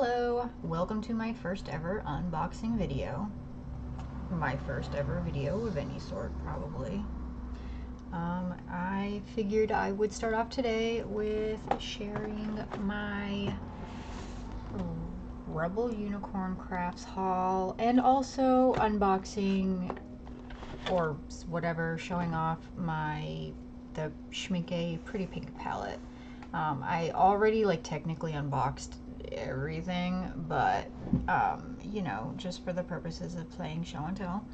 Hello, welcome to my first ever unboxing video. My first ever video of any sort, probably. I figured I would start off today with sharing my Rebel Unicorn Crafts haul and also unboxing or whatever, showing off the Schmincke Pretty Pink palette. I already technically unboxed everything, but you know, just for the purposes of playing show and tell,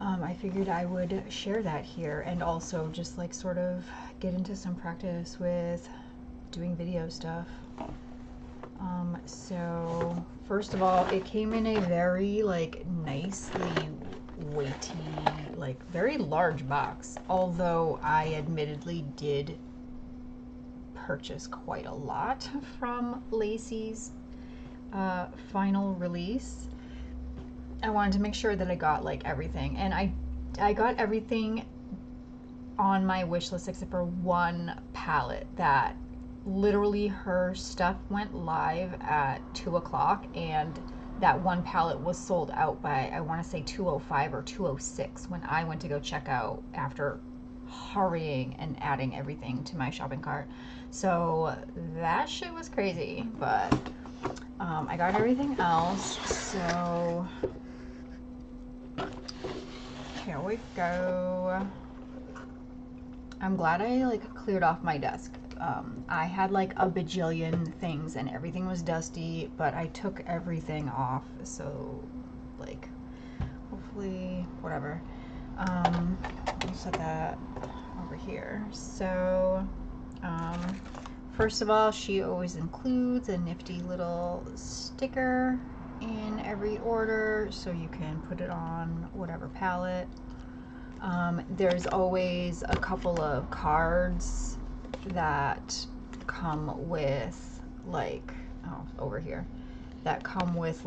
I figured I would share that here and also just sort of get into some practice with doing video stuff. So first of all, it came in a very nicely weighty, very large box, although I admittedly did purchase quite a lot from Lacey's final release. I wanted to make sure that I got everything, and I got everything on my wish list except for one palette that literally her stuff went live at 2 o'clock, and that one palette was sold out by, I want to say, 2:05 or 2:06 when I went to go check out after hurrying and adding everything to my shopping cart. So that shit was crazy, but I got everything else, so here we go. I'm glad I cleared off my desk. I had a bajillion things and everything was dusty, but I took everything off, so hopefully whatever. I'll set that over here. So first of all, she always includes a nifty little sticker in every order, so you can put it on whatever palette. There's always a couple of cards that come with over here, that come with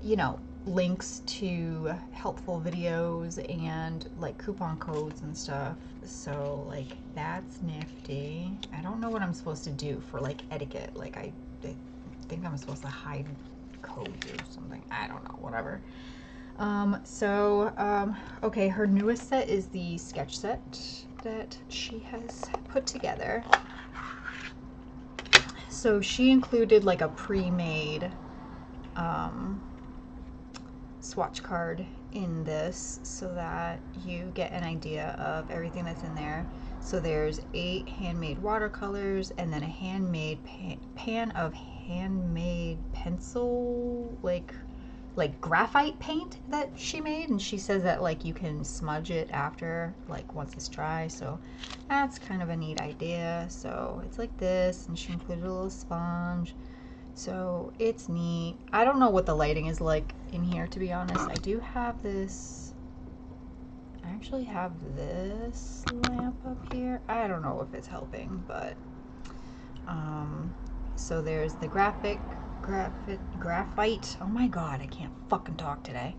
you know, links to helpful videos and coupon codes and stuff. So that's nifty. I don't know what I'm supposed to do for etiquette. I think I'm supposed to hide codes or something. I don't know, whatever. Okay, her newest set is the sketch set that she has put together. So she included a pre-made swatch card in this so that you get an idea of everything that's in there. So there's 8 handmade watercolors and then a handmade pan of handmade pencil, like graphite paint that she made, and she says that you can smudge it after once it's dry, so that's kind of a neat idea. So it's like this, and she included a little sponge, so it's neat. I don't know what the lighting is like in here, to be honest. I do have this, I actually have this lamp up here. I don't know if it's helping, but so there's the graphite, oh my god, I can't fucking talk today.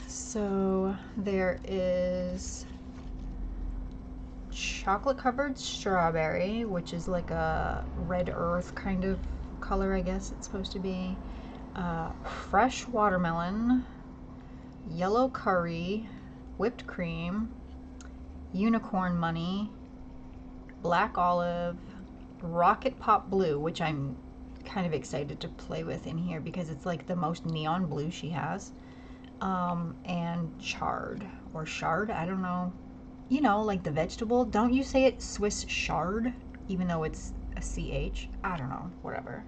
So there is chocolate covered strawberry, which is a red earth kind of color, I guess it's supposed to be. Fresh watermelon, yellow curry, whipped cream, unicorn money, black olive, rocket pop blue, which I'm kind of excited to play with in here because it's the most neon blue she has, and chard or shard, I don't know, you know, the vegetable. Don't you say it Swiss chard even though it's a CH? I don't know, whatever.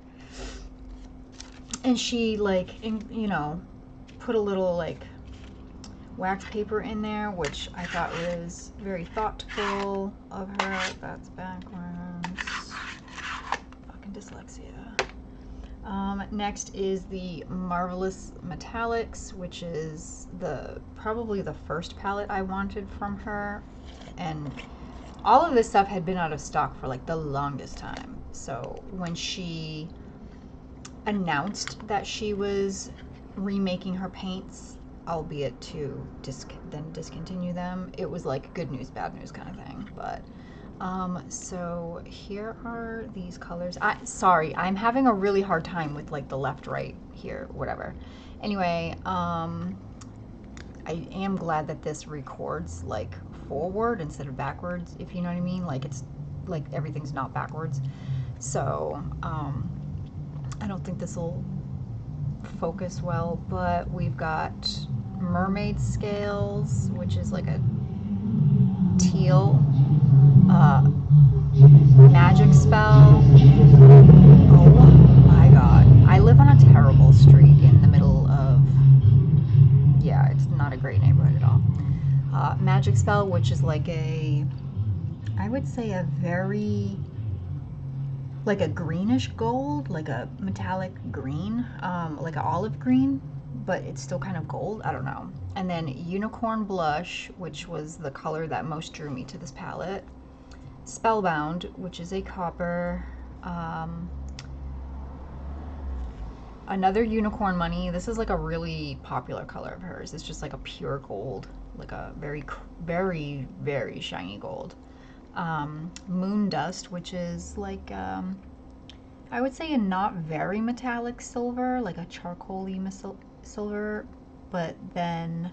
And she you know, put a little wax paper in there, which I thought was very thoughtful of her. That's backwards. Fucking dyslexia. Next is the Marvelous Metallics, which is probably the first palette I wanted from her, and all of this stuff had been out of stock for the longest time. So when she announced that she was remaking her paints, albeit to then discontinue them, it was good news, bad news kind of thing. But So here are these colors. Sorry, I'm having a really hard time with like the left, right here, whatever. Anyway, I am glad that this records like forward instead of backwards, if you know what I mean. Like it's like everything's not backwards. So, I don't think this will focus well, but we've got mermaid scales, which is like a teal, magic spell. Oh my god. I live on a terrible street in the middle of, yeah, it's not a great neighborhood at all. Magic spell, which is like a, I would say a very, like a greenish gold, like a metallic green, like an olive green, but it's still kind of gold. I don't know. And then Unicorn Blush, which was the color that most drew me to this palette. Spellbound, which is a copper. Another Unicorn Money. This is like a really popular color of hers. It's just like a pure gold, like a very, very, very shiny gold. Moon Dust, which is like, I would say a not very metallic silver, like a charcoaly silver, but then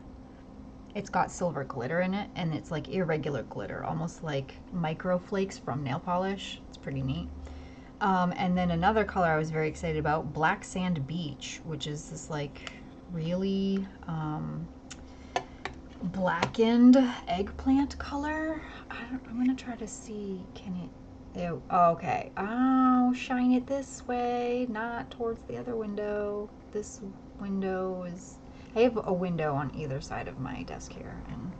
it's got silver glitter in it, and it's like irregular glitter, almost like micro flakes from nail polish. It's pretty neat. And then another color I was very excited about, Black Sand Beach, which is this like really blackened eggplant color. I'm gonna try to see, can it, oh, okay. Oh, shine it this way, not towards the other window. This window is, I have a window on either side of my desk here, and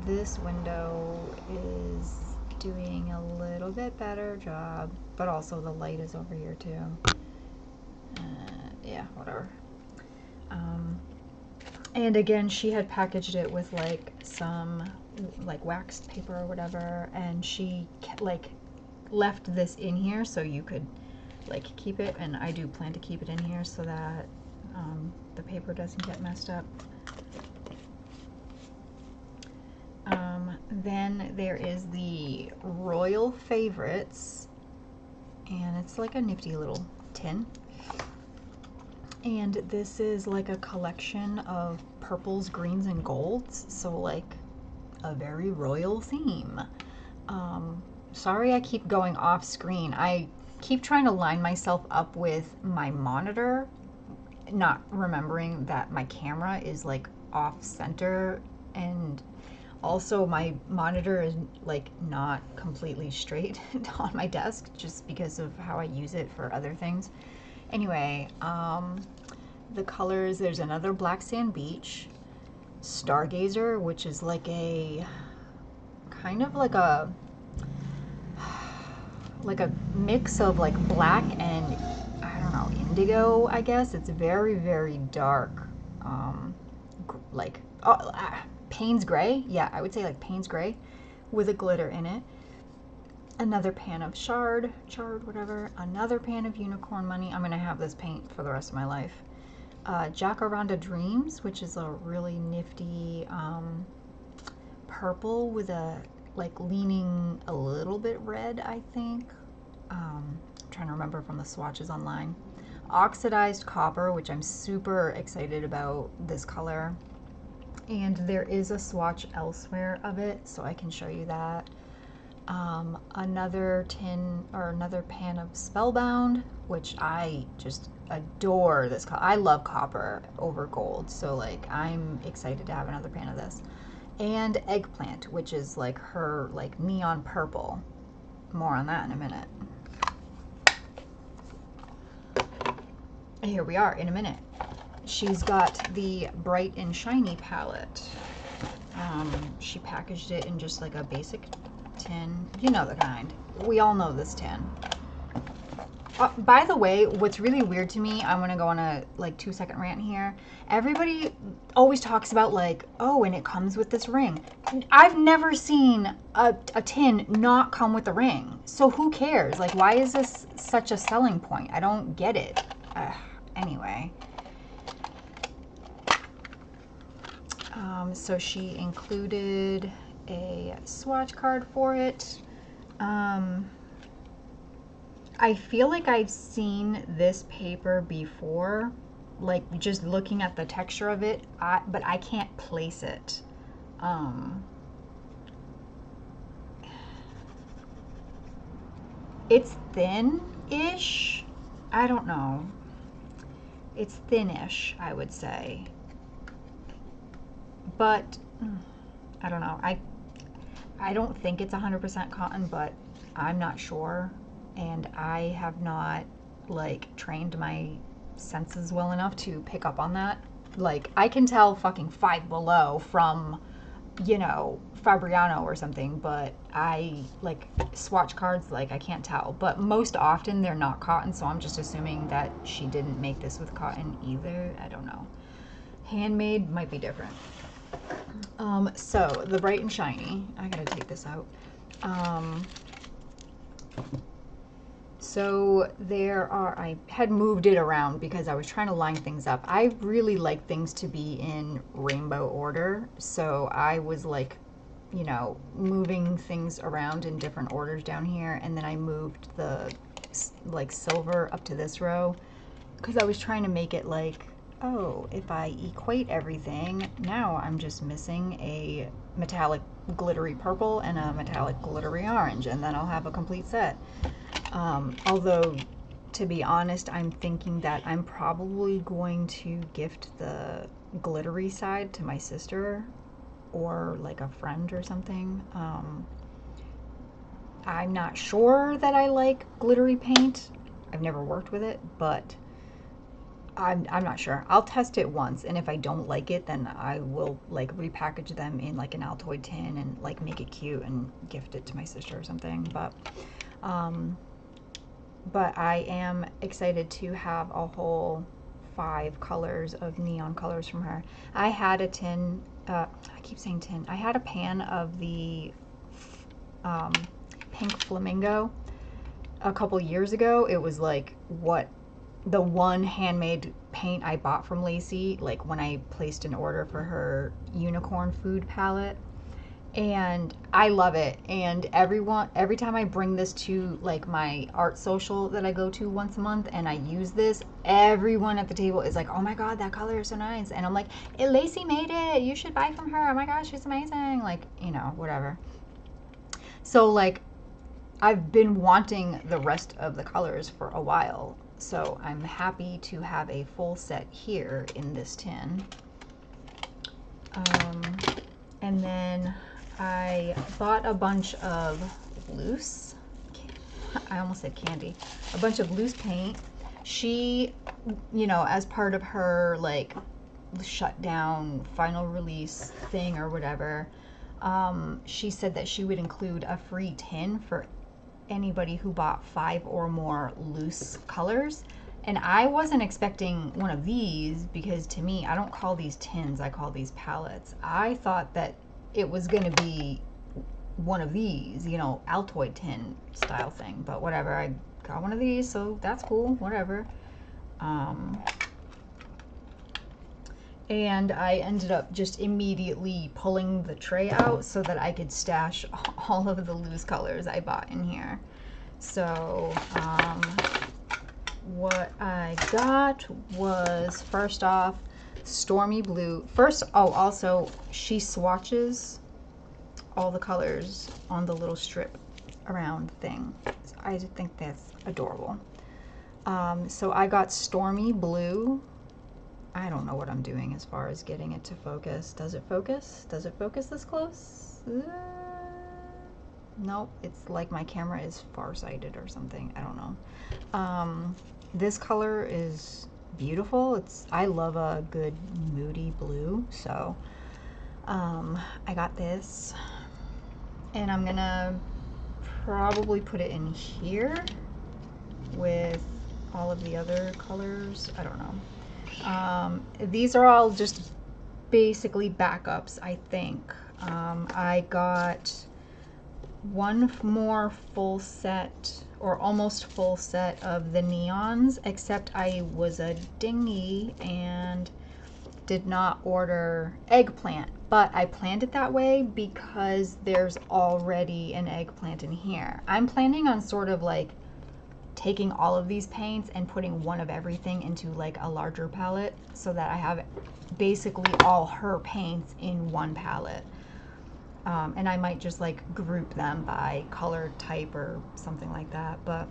this window is doing a little bit better job, but also the light is over here too. Yeah, whatever. And again, she had packaged it with like some like waxed paper or whatever, and she like left this in here so you could like keep it, and I do plan to keep it in here so that the paper doesn't get messed up. Then there is the Royal Favorites, and it's like a nifty little tin. And this is like a collection of purples, greens, and golds, so like a very royal theme. Sorry I keep going off screen. I keep trying to line myself up with my monitor, not remembering that my camera is like off center, and also my monitor is like not completely straight on my desk just because of how I use it for other things. Anyway, the colors, there's another Black Sand Beach, Stargazer, which is like a kind of like a mix of like black and, I don't know, indigo, I guess. It's very, very dark, like Payne's Gray. Yeah, I would say like Payne's Gray with a glitter in it. Another pan of charred, whatever. Another pan of Unicorn Money. I'm gonna have this paint for the rest of my life. Jacaranda Dreams, which is a really nifty purple with a like leaning a little bit red, I think. I'm trying to remember from the swatches online. Oxidized Copper, which I'm super excited about this color. And there is a swatch elsewhere of it, so I can show you that. Another tin or another pan of Spellbound, which I just adore this color. I love copper over gold, so like I'm excited to have another pan of this. And Eggplant, which is like her like neon purple. More on that in a minute. Here we are in a minute. She's got the Bright and Shiny palette. She packaged it in just like a basic tin. You know the kind. We all know this tin. By the way, what's really weird to me, I'm gonna go on a like 2-second rant here. Everybody always talks about like, oh, and it comes with this ring. I've never seen a tin not come with a ring. So who cares? Like, why is this such a selling point? I don't get it. Anyway. So she included a swatch card for it. I feel like I've seen this paper before, like just looking at the texture of it, but I can't place it. It's thin-ish. I don't know. It's thin-ish, I would say. But I don't know. I don't think it's 100% cotton, but I'm not sure, and I have not like trained my senses well enough to pick up on that. Like I can tell fucking Five Below from, you know, Fabriano or something, but I like swatch cards, like I can't tell. But most often they're not cotton, so I'm just assuming that she didn't make this with cotton either. I don't know. Handmade might be different. So the Bright and Shiny, I gotta take this out. So there are, I had moved it around because I was trying to line things up. I really like things to be in rainbow order. So I was like, you know, moving things around in different orders down here. And then I moved the like silver up to this row because I was trying to make it like, oh, if I equate everything, now I'm just missing a metallic glittery purple and a metallic glittery orange, and then I'll have a complete set. Although, to be honest, I'm thinking that I'm probably going to gift the glittery side to my sister or like a friend or something. I'm not sure that I like glittery paint. I've never worked with it, but I'm not sure. I'll test it once, and if I don't like it, then I will like repackage them in like an Altoid tin and like make it cute and gift it to my sister or something. But I am excited to have a whole 5 colors of neon colors from her. I had a tin, I keep saying tin, I had a pan of the pink flamingo a couple years ago. It was like the one handmade paint I bought from Lacey, like when I placed an order for her unicorn food palette. And I love it. And every time I bring this to like my art social that I go to once a month and I use this, everyone at the table is like, oh my God, that color is so nice. And I'm like, hey, Lacey made it. You should buy from her. Oh my gosh, she's amazing. Like, you know, whatever. So like, I've been wanting the rest of the colors for a while. So I'm happy to have a full set here in this tin. And then I bought a bunch of loose, I almost said candy, a bunch of loose paint. She, you know, as part of her like shutdown final release thing or whatever, she said that she would include a free tin for anybody who bought 5 or more loose colors. And I wasn't expecting one of these because to me, I don't call these tins, I call these palettes. I thought that it was going to be one of these, you know, Altoid tin style thing, but whatever. I got one of these, so that's cool, whatever. And I ended up just immediately pulling the tray out so that I could stash all of the loose colors I bought in here. So what I got was, first off, Stormy Blue. First, oh, also, she swatches all the colors on the little strip around thing. So I think that's adorable. So I got Stormy Blue. I don't know what I'm doing as far as getting it to focus. Does it focus? Does it focus this close? Nope, it's like my camera is farsighted or something. I don't know. This color is beautiful. I love a good moody blue, so I got this, and I'm gonna probably put it in here with all of the other colors. I don't know. These are all just basically backups, I think. I got one more full set, or almost full set, of the neons, except I was a dingy and did not order eggplant but I planned it that way because there's already an eggplant in here. I'm planning on sort of like taking all of these paints and putting one of everything into like a larger palette so that I have basically all her paints in one palette. And I might just like group them by color type or something like that. But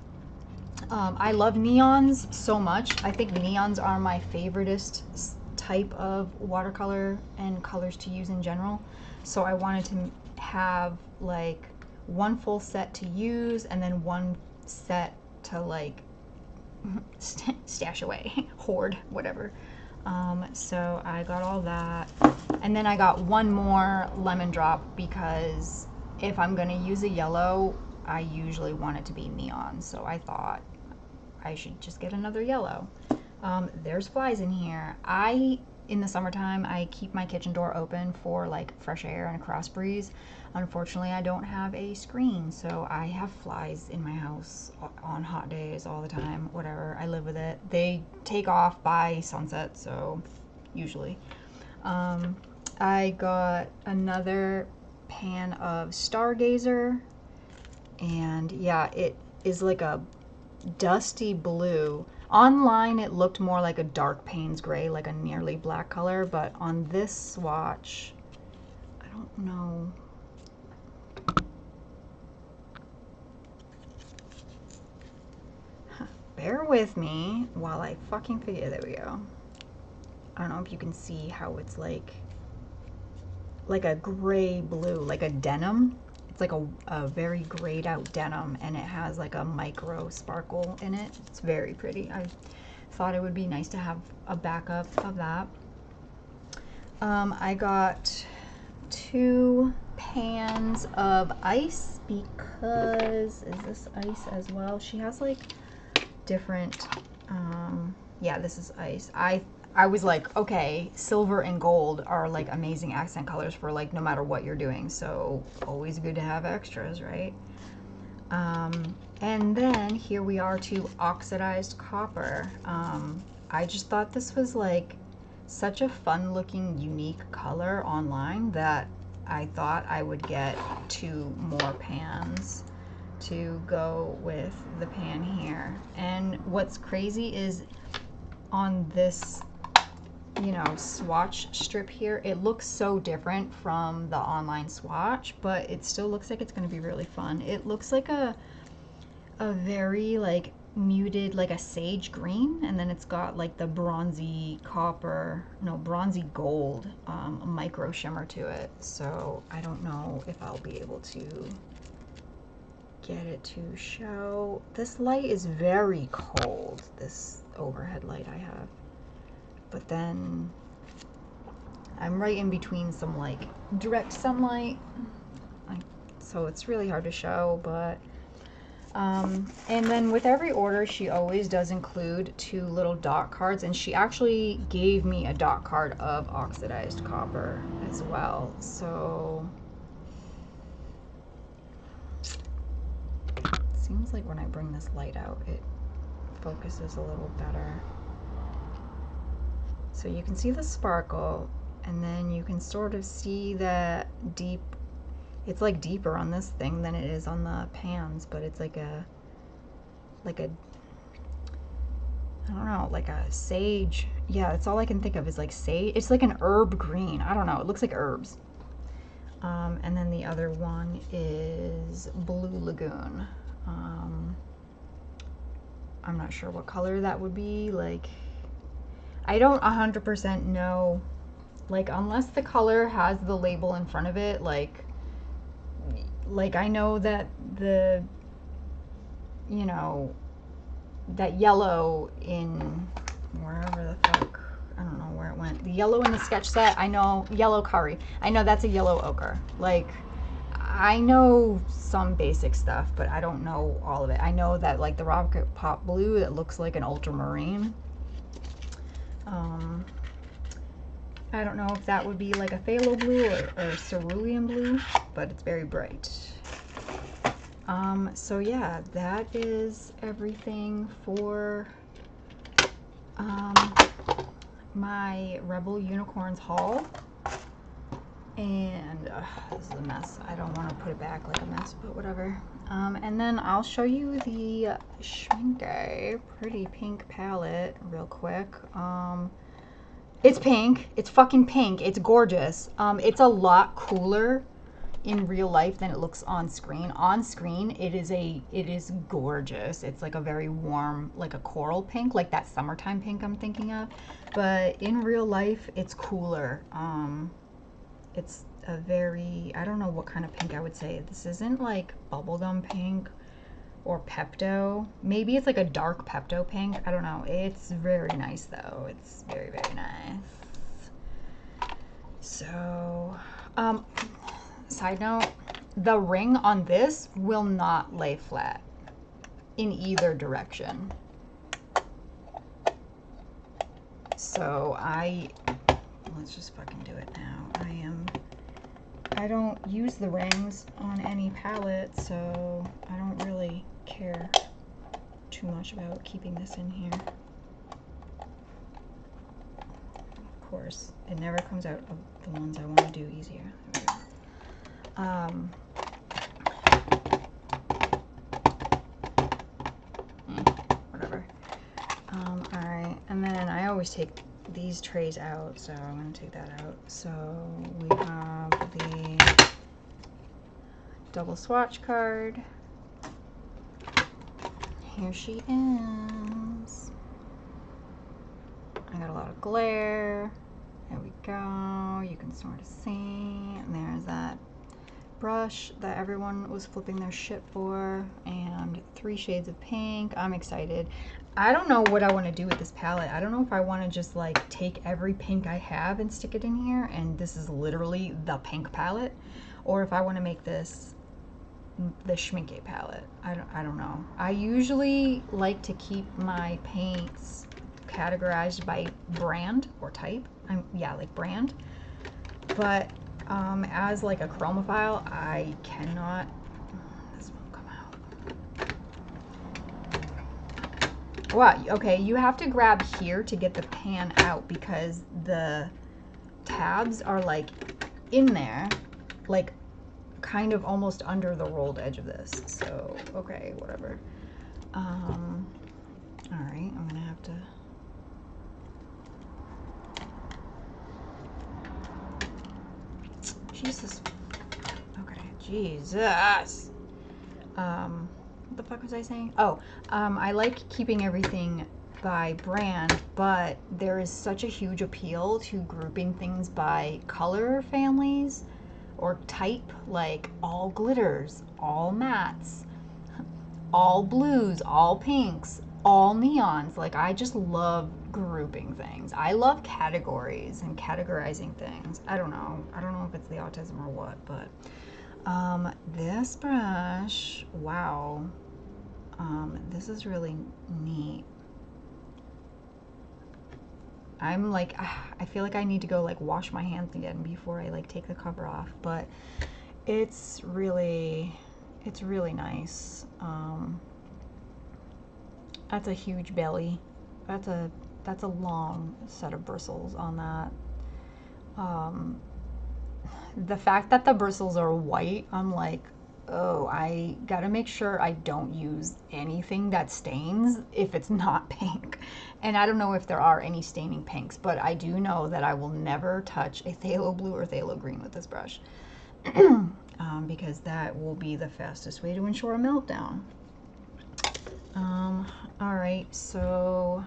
I love neons so much. I think neons are my favoriteest type of watercolor and colors to use in general. So I wanted to have like one full set to use and then one set to like stash away, hoard, whatever. So I got all that. And then I got one more lemon drop because if I'm going to use a yellow, I usually want it to be neon. So I thought I should just get another yellow. There's flies in here. In the summertime, I keep my kitchen door open for like fresh air and a cross breeze. Unfortunately, I don't have a screen, so I have flies in my house on hot days all the time, whatever. I live with it. They take off by sunset, so usually. I got another pan of Stargazer, and yeah, it is like a dusty blue. Online it looked more like a dark Payne's gray, like a nearly black color, but on this swatch, I don't know. Bear with me while I fucking figure. There we go. I don't know if you can see how it's like a gray blue, like a denim. It's like a very grayed out denim, and it has like a micro sparkle in it. It's very pretty. I thought it would be nice to have a backup of that. I got 2 pans of ice because, is this ice as well? She has like different, yeah, this is ice. I was like, okay, silver and gold are like amazing accent colors for like no matter what you're doing, so always good to have extras, right? And then here we are to oxidized copper. I just thought this was like such a fun looking unique color online that I thought I would get 2 more pans to go with the pan here. And what's crazy is on this, you know, swatch strip here, it looks so different from the online swatch, but it still looks like it's going to be really fun. It looks like a very like muted, like a sage green, and then it's got like the bronzy copper, no, bronzy gold micro shimmer to it. So I don't know if I'll be able to get it to show. This light is very cold, this overhead light I have, but then I'm right in between some like direct sunlight, so it's really hard to show. But and then with every order she always does include 2 little dot cards, and she actually gave me a dot card of oxidized copper as well. So seems like when I bring this light out, it focuses a little better. So you can see the sparkle, and then you can sort of see that deep, it's like deeper on this thing than it is on the pans, but it's like a, I don't know, like a sage. Yeah, that's all I can think of is like sage. It's like an herb green. I don't know, it looks like herbs. And then the other one is Blue Lagoon. I'm not sure what color that would be. Like, I don't 100% know, like, unless the color has the label in front of it, like I know that the, you know, that yellow in wherever the fuck, I don't know where it went. The yellow in the sketch set, I know, yellow curry. I know that's a yellow ochre. Like, I know some basic stuff, but I don't know all of it. I know that like the rocket pop blue, that looks like an ultramarine. I don't know if that would be like a phthalo blue or cerulean blue, but it's very bright. So yeah, that is everything for my Rebel Unicorns haul. And this is a mess. I don't want to put it back like a mess, but whatever. And then I'll show you the Schmincke Pretty Pink palette real quick. It's pink. It's fucking pink. It's gorgeous. It's a lot cooler in real life than it looks on screen. On screen, it is gorgeous. It's like a very warm, like a coral pink, like that summertime pink I'm thinking of. But in real life, it's cooler. It's a very, I don't know what kind of pink I would say. This isn't like bubblegum pink or Pepto. Maybe it's like a dark Pepto pink. I don't know. It's very nice though. It's very, very nice. So, side note, the ring on this will not lay flat in either direction. So let's just fucking do it now. I don't use the rings on any palette, so I don't really care too much about keeping this in here. Of course, it never comes out of the ones I want to do easier. There we go. Whatever. Alright, and then I always take these trays out, so I'm going to take that out. So we have the double swatch card. Here she is. I got a lot of glare. There we go. You can sort of see. And there's that brush that everyone was flipping their shit for. And 3 shades of pink. I'm excited. I don't know what I want to do with this palette. I don't know if I want to just like take every pink I have and stick it in here. And this is literally the pink palette. Or if I want to make this the Schmincke palette. I don't know. I usually like to keep my paints categorized by brand or type. Yeah, like brand. But as like a chromophile, I cannot. This won't come out. Wow. Okay, you have to grab here to get the pan out because the tabs are like in there, like kind of almost under the rolled edge of this. So okay, whatever. All right, I'm gonna have to. Jesus. Okay, Jesus. What the fuck was I saying? Oh, I like keeping everything by brand, but there is such a huge appeal to grouping things by color families or type, like all glitters, all mattes, all blues, all pinks, all neons. Like I just love grouping things. I love categories and categorizing things. I don't know if it's the autism or what, but this brush, wow, this is really neat. I'm like, I feel like I need to go like wash my hands again before I like take the cover off, but it's really nice. That's a huge belly. That's a long set of bristles on that. The fact that the bristles are white, I'm like, oh, I gotta make sure I don't use anything that stains if it's not pink. And I don't know if there are any staining pinks, but I do know that I will never touch a phthalo blue or phthalo green with this brush. Because that will be the fastest way to ensure a meltdown. All right, so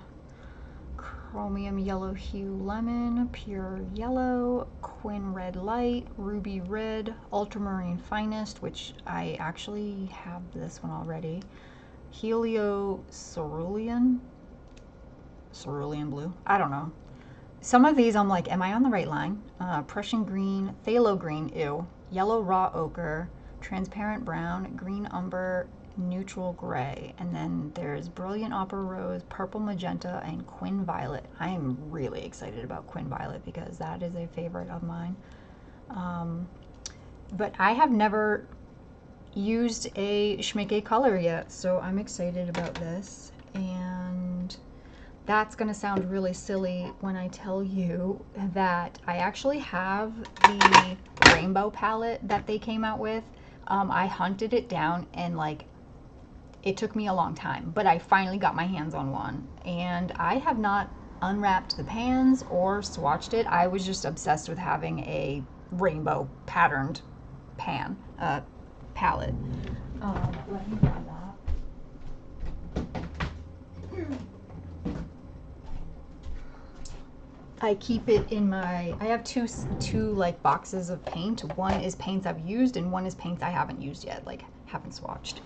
chromium yellow hue lemon, pure yellow, quin red light, ruby red, ultramarine finest, which I actually have this one already, helio cerulean blue, I don't know. Some of these I'm like, am I on the right line? Prussian green, phthalo green, ew, yellow raw ochre, transparent brown, green umber, neutral gray, and then there's brilliant opera rose, purple magenta, and quin violet. I am really excited about quin violet because that is a favorite of mine. But I have never used a Schmincke color yet, so I'm excited about this. And that's going to sound really silly when I tell you that I actually have the rainbow palette that they came out with. I hunted it down and like it took me a long time, but I finally got my hands on one, and I have not unwrapped the pans or swatched it. I was just obsessed with having a rainbow patterned palette. Let me grab that. I keep it in my, I have two like boxes of paint. One is paints I've used and one is paints I haven't used yet, like haven't swatched.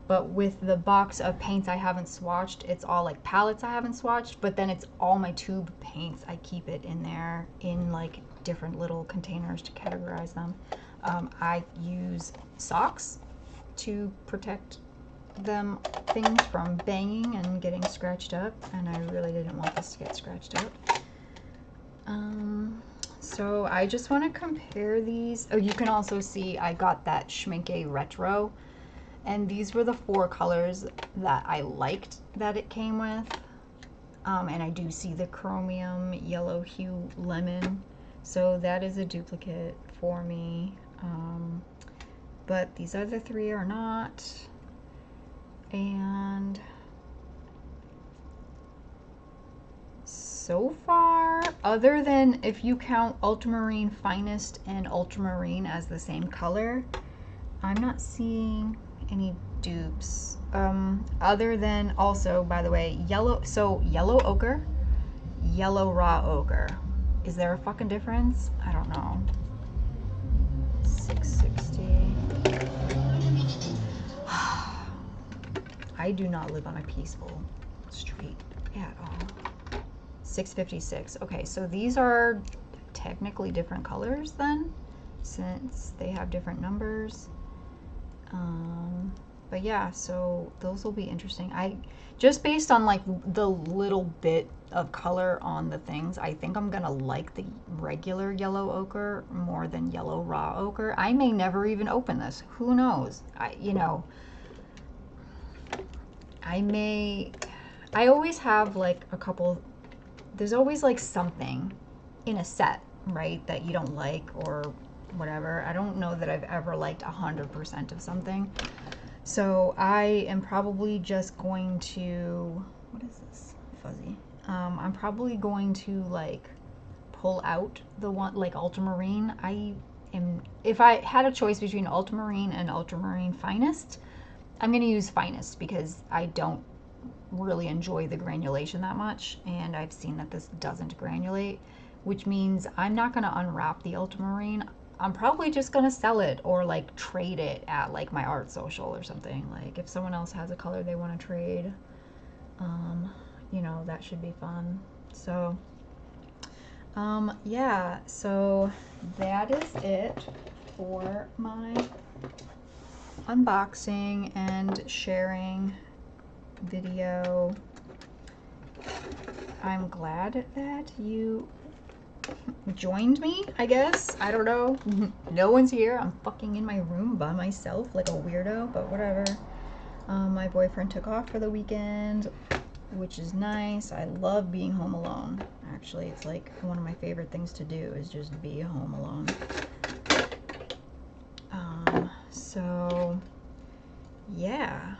But with the box of paints I haven't swatched, it's all like palettes I haven't swatched, but then it's all my tube paints. I keep it in there in like different little containers to categorize them. I use socks to protect things from banging and getting scratched up, and I really didn't want this to get scratched up. So I just want to compare these. Oh, you can also see I got that Schmincke Retro, and these were the 4 colors that I liked that it came with. And I do see the chromium yellow hue lemon, so that is a duplicate for me. But these other 3 are not. And so far, other than if you count Ultramarine Finest and Ultramarine as the same color, I'm not seeing any dupes. Other than also, by the way, yellow, so yellow ochre, yellow raw ochre. Is there a fucking difference? I don't know. 660. I do not live on a peaceful street at all. 656. Okay, so these are technically different colors then, since they have different numbers. But yeah, so those will be interesting. I just based on like the little bit of color on the things, I think I'm gonna like the regular yellow ochre more than yellow raw ochre. I may never even open this. Who knows? I always have like a couple, there's always like something in a set, right, that you don't like or whatever. I don't know that I've ever liked 100% of something. So I am probably just going to, what is this? Fuzzy. I'm probably going to like pull out the one, like Ultramarine. If I had a choice between Ultramarine and Ultramarine Finest, I'm going to use Finest because I don't really enjoy the granulation that much, and I've seen that this doesn't granulate, which means I'm not going to unwrap the Ultramarine. I'm probably just going to sell it or like trade it at like my art social or something. Like if someone else has a color they want to trade, you know, that should be fun. So yeah, so that is it for my unboxing and sharing video. I'm glad that you joined me, I guess. I don't know. No one's here. I'm fucking in my room by myself like a weirdo, but whatever. My boyfriend took off for the weekend, which is nice. I love being home alone. Actually, it's like one of my favorite things to do is just be home alone. So yeah,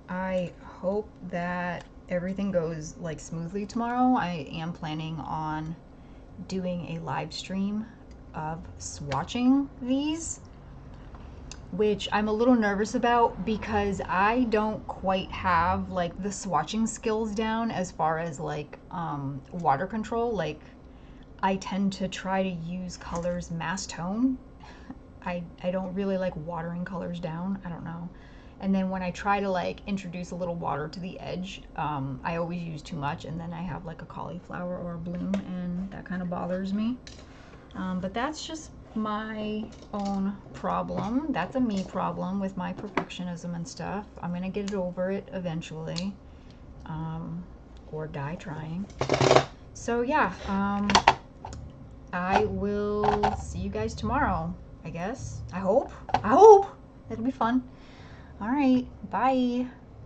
I hope that everything goes like smoothly tomorrow. I am planning on doing a live stream of swatching these, which I'm a little nervous about because I don't quite have like the swatching skills down as far as like water control. Like I tend to try to use colors mass tone. I don't really like watering colors down. I don't know. And then when I try to like introduce a little water to the edge, I always use too much, and then I have like a cauliflower or a bloom, and that kind of bothers me. But that's just my own problem. That's a me problem with my perfectionism and stuff. I'm gonna get over it eventually, or die trying. So yeah, I will see you guys tomorrow, I guess. I hope. It'll be fun. All right, bye.